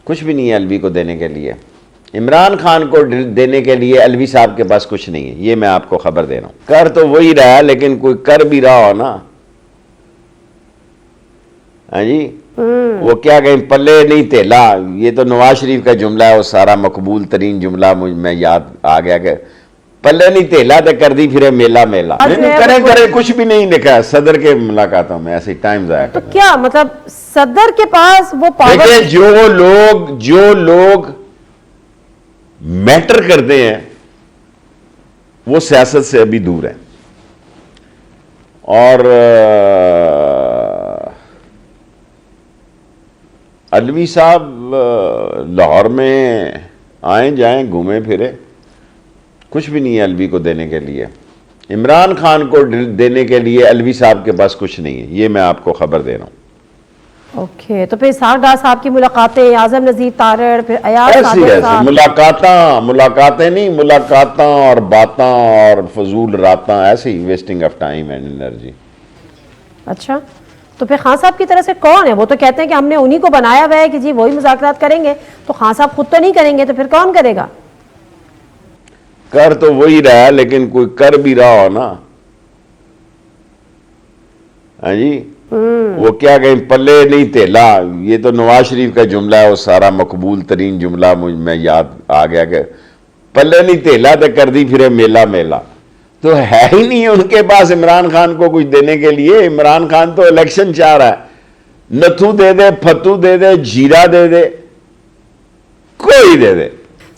کچھ بھی نہیں ہے الوی کو دینے کے لیے. عمران خان کو دینے کے لیے الوی صاحب کے پاس کچھ نہیں ہے، یہ میں آپ کو خبر دے رہا ہوں. کر تو وہی رہا ہے لیکن کوئی کر بھی رہا ہو نا. ہاں جی، وہ کیا کہیں پلے نہیں تیلا، یہ تو نواز شریف کا جملہ ہے، وہ سارا مقبول ترین جملہ میں یاد آ گیا کہ پلے نہیں تیلا تو کر دی پھر میلا میلا. کریں کچھ بھی نہیں لکھا صدر کے ملاقاتوں میں، ایسے ٹائم ضائع تو کیا مطلب صدر کے پاس وہ پاور؟ دیکھیں جو لوگ میٹر کرتے ہیں وہ سیاست سے ابھی دور ہیں. اور الوی صاحب لاہور میں آئیں جائیں گھومیں پھرے، کچھ بھی نہیں ہے الوی کو دینے کے لیے. عمران خان کو دینے کے لیے الوی صاحب کے پاس کچھ نہیں ہے، یہ میں آپ کو خبر دے رہا ہوں. اوکے، تو پھر اسحاق ڈار صاحب کی ملاقاتیں، اعظم نذیر تارڑ، پھر ایاز صادق صاحب، ملاقاتیں نہیں، ملاقاتاں اور باتاں اور فضول راتاں، ایسے ہی wasting of time and energy. اچھا تو پھر خان صاحب کی طرف سے کون ہے؟ وہ تو کہتے ہیں کہ ہم نے انہی کو بنایا ہوا ہے کہ جی وہی مذاکرات کریں گے، تو خان صاحب خود تو نہیں کریں گے تو پھر کون کرے گا؟ کر تو وہی رہا ہے لیکن کوئی کر بھی رہا ہو نا. ہاں جی، وہ کیا کہیں پلے نہیں تیلا، یہ تو نواز شریف کا جملہ ہے، وہ سارا مقبول ترین جملہ میں یاد آ گیا کہ پلے نہیں تیلا تو کر دی پھر میلا میلا. تو ہے ہی نہیں ان کے پاس عمران خان کو کچھ دینے کے لیے. عمران خان تو الیکشن چاہ رہا ہے، نتھو دے دے، پھتو دے دے، جیرا دے دے، کوئی دے دے.